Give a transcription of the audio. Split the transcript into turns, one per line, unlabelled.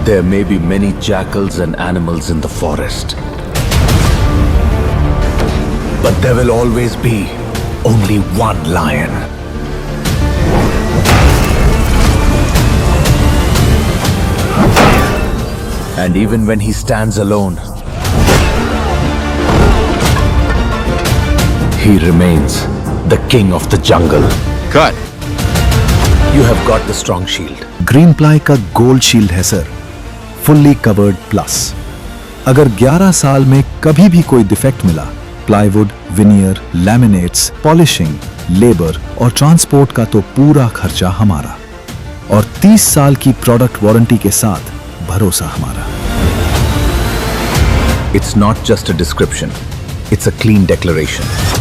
There may be many jackals and animals in the forest, but there will always be only one lion. And even when he stands alone, he remains the king of the jungle.
Cut.
You have got the strong shield.
Green ply का gold shield है sir, fully covered plus. अगर 11 साल में कभी भी कोई defect मिला, plywood, veneer, laminates, polishing, labour और ट्रांसपोर्ट का तो पूरा खर्चा हमारा, और 30 साल की प्रोडक्ट वारंटी के साथ भरोसा हमारा।
It's not just a description, it's a clean declaration.